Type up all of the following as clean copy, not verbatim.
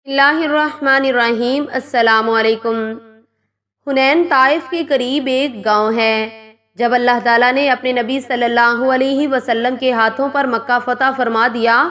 اللہ الرحمن الرحیم۔ السلام علیکم۔ حنین طائف کے قریب ایک گاؤں ہے۔ جب اللہ تعالیٰ نے اپنے نبی صلی اللہ علیہ وسلم کے ہاتھوں پر مکہ فتح فرما دیا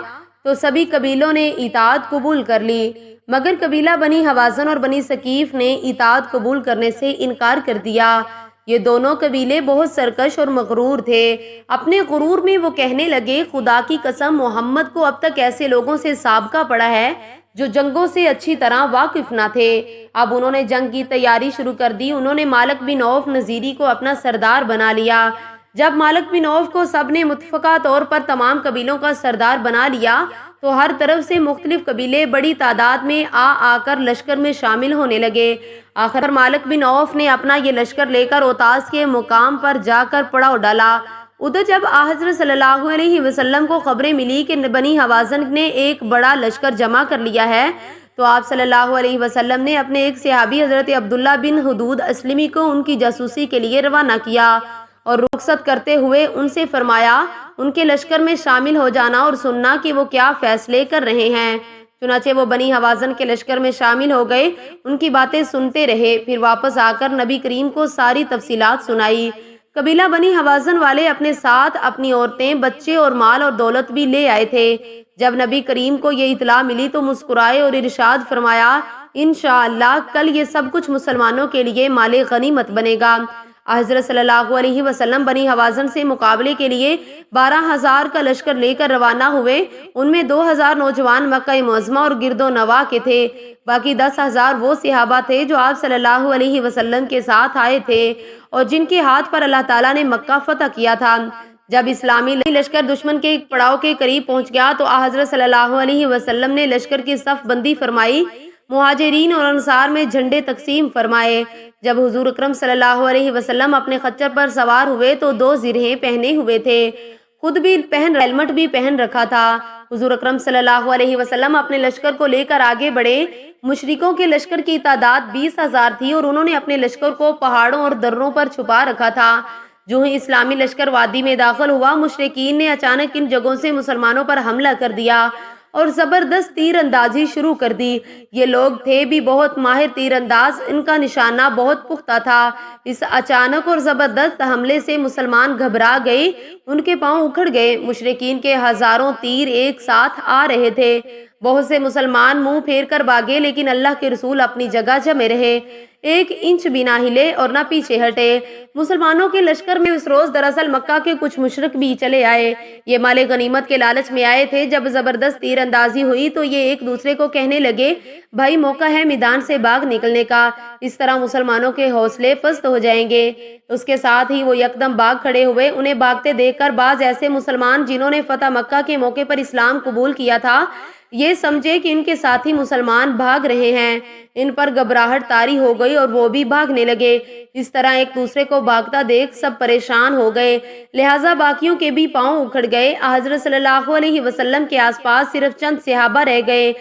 تو سبھی قبیلوں نے اطاعت قبول کر لی، مگر قبیلہ بنی حوازن اور بنی ثقیف نے اطاعت قبول کرنے سے انکار کر دیا۔ یہ دونوں قبیلے بہت سرکش اور مغرور تھے۔ اپنے غرور میں وہ کہنے لگے، خدا کی قسم، محمد کو اب تک ایسے لوگوں سے سابقہ پڑا ہے جو جنگوں سے اچھی طرح واقف نہ تھے۔ اب انہوں نے جنگ کی تیاری شروع کر دی۔ انہوں نے مالک بن عوف نذیری کو اپنا سردار بنا لیا۔ جب مالک بن عوف کو سب نے متفقہ طور پر تمام قبیلوں کا سردار بنا لیا تو ہر طرف سے مختلف قبیلے بڑی تعداد میں آ کر لشکر میں شامل ہونے لگے۔ آخر مالک بن عوف نے اپنا یہ لشکر لے کر اوتاس کے مقام پر جا کر پڑاؤ ڈالا۔ ادھر جب حضرت صلی اللہ علیہ وسلم کو خبریں ملی کہ بنی حوازن نے ایک بڑا لشکر جمع کر لیا ہے تو آپ صلی اللہ علیہ وسلم نے اپنے ایک صحابی حضرت عبداللہ بن حدود اسلمی کو ان کی جاسوسی کے لیے روانہ کیا اور رخصت کرتے ہوئے ان سے فرمایا ان کے لشکر میں شامل ہو جانا اور سننا کہ وہ کیا فیصلے کر رہے ہیں۔ چنانچہ وہ بنی حوازن کے لشکر میں شامل ہو گئے، ان کی باتیں سنتے رہے، پھر واپس آ کر نبی کریم کو ساری تفصیلات سنائی۔ قبیلہ بنی حوازن والے اپنے ساتھ اپنی عورتیں، بچے اور مال اور دولت بھی لے آئے تھے۔ جب نبی کریم کو یہ اطلاع ملی تو مسکرائے اور ارشاد فرمایا، انشاءاللہ کل یہ سب کچھ مسلمانوں کے لیے مال غنیمت بنے گا۔ حضرت صلی اللہ علیہ وسلم بنی حوازن سے مقابلے کے لیے 12,000 کا لشکر لے کر روانہ ہوئے۔ ان میں 2,000 نوجوان مکہ معظمہ اور گرد و نواح کے تھے، باقی 10,000 وہ صحابہ تھے جو آپ صلی اللہ علیہ وسلم کے ساتھ آئے تھے اور جن کے ہاتھ پر اللہ تعالیٰ نے مکہ فتح کیا تھا۔ جب اسلامی لشکر دشمن کے پڑاؤ کے قریب پہنچ گیا تو حضرت صلی اللہ علیہ وسلم نے لشکر کی صف بندی فرمائی، مہاجرین اور انصار میں جھنڈے تقسیم فرمائے۔ جب حضور اکرم صلی اللہ علیہ وسلم اپنے خچر پر سوار ہوئے تو 2 زرہیں پہنے ہوئے تھے، خود بھی ہیلمٹ بھی پہن رکھا تھا۔ حضور اکرم صلی اللہ علیہ وسلم اپنے لشکر کو لے کر آگے بڑھے۔ مشرکوں کے لشکر کی تعداد 20,000 تھی اور انہوں نے اپنے لشکر کو پہاڑوں اور دروں پر چھپا رکھا تھا۔ جو ہی اسلامی لشکر وادی میں داخل ہوا، مشرکین نے اچانک ان جگہوں سے مسلمانوں پر حملہ کر دیا اور زبردست تیر اندازی شروع کر دی۔ یہ لوگ تھے بھی بہت ماہر تیر انداز، ان کا نشانہ بہت پختہ تھا۔ اس اچانک اور زبردست حملے سے مسلمان گھبرا گئے، ان کے پاؤں اکھڑ گئے۔ مشرکین کے ہزاروں تیر ایک ساتھ آ رہے تھے۔ بہت سے مسلمان منہ پھیر کر بھاگے، لیکن اللہ کے رسول اپنی جگہ جمے رہے، 1 انچ بھی نہ ہلے اور نہ پیچھے ہٹے۔ مسلمانوں کے لشکر میں اس روز دراصل مکہ کے کچھ مشرک بھی چلے آئے۔ یہ مال غنیمت کے لالچ میں آئے تھے۔ جب زبردست تیر اندازی ہوئی تو یہ ایک دوسرے کو کہنے لگے، بھائی موقع ہے میدان سے بھاگ نکلنے کا، اس طرح مسلمانوں کے حوصلے پست ہو جائیں گے۔ اس کے ساتھ ہی وہ یکدم بھاگ کھڑے ہوئے۔ انہیں بھاگتے دیکھ کر بعض ایسے مسلمان جنہوں نے فتح مکہ کے موقع پر اسلام قبول کیا تھا، یہ سمجھے کہ ان کے ساتھی مسلمان بھاگ رہے ہیں، ان پر گھبراہٹ طاری ہو گئی اور وہ بھی بھاگنے لگے۔ اس طرح ایک دوسرے کو بھاگتا دیکھ سب پریشان ہو گئے، لہٰذا باقیوں کے بھی پاؤں اکھڑ گئے۔ حضرت صلی اللہ علیہ وسلم کے آس پاس صرف چند صحابہ رہ گئے،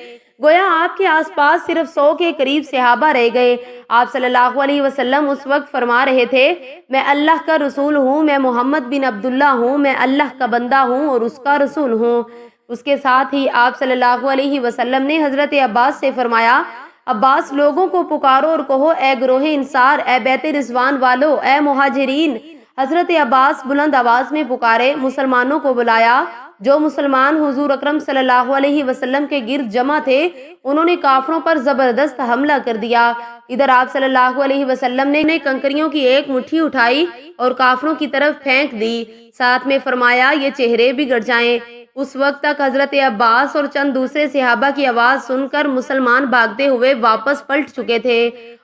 گویا آپ کے آس پاس صرف 100 کے قریب صحابہ رہ گئے۔ آپ صلی اللہ علیہ وسلم اس وقت فرما رہے تھے، میں اللہ کا رسول ہوں، میں محمد بن عبداللہ ہوں، میں اللہ کا بندہ ہوں اور اس کا رسول ہوں۔ اس کے ساتھ ہی آپ صلی اللہ علیہ وسلم نے حضرت عباس سے فرمایا، عباس لوگوں کو پکارو اور کہو، اے گروہ انصار، اے بیت رضوان والو، اے مہاجرین۔ حضرت عباس بلند آواز میں پکارے، مسلمانوں کو بلایا۔ جو مسلمان حضور اکرم صلی اللہ علیہ وسلم کے گرد جمع تھے انہوں نے کافروں پر زبردست حملہ کر دیا۔ ادھر آپ صلی اللہ علیہ وسلم نے کنکریوں کی ایک مٹھی اٹھائی اور کافروں کی طرف پھینک دی، ساتھ میں فرمایا، یہ چہرے بگڑ جائیں۔ اس وقت تک حضرت عباس اور چند دوسرے صحابہ کی آواز سن کر مسلمان بھاگتے ہوئے واپس پلٹ چکے تھے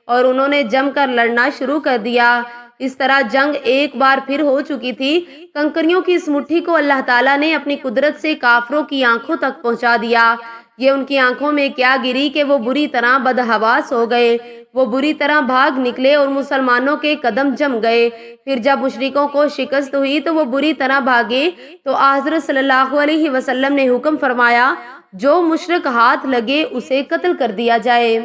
اور انہوں نے جم کر لڑنا شروع کر دیا۔ اس طرح جنگ ایک بار پھر ہو چکی تھی۔ کنکریوں کی اس مٹھی کو اللہ تعالیٰ نے اپنی قدرت سے کافروں کی آنکھوں تک پہنچا دیا۔ یہ ان کی آنکھوں میں کیا گری کہ وہ بری طرح بدحواس ہو گئے، وہ بری طرح بھاگ نکلے اور مسلمانوں کے قدم جم گئے۔ پھر جب مشرکوں کو شکست ہوئی تو وہ بری طرح بھاگے تو حضرت صلی اللہ علیہ وسلم نے حکم فرمایا، جو مشرک ہاتھ لگے اسے قتل کر دیا جائے۔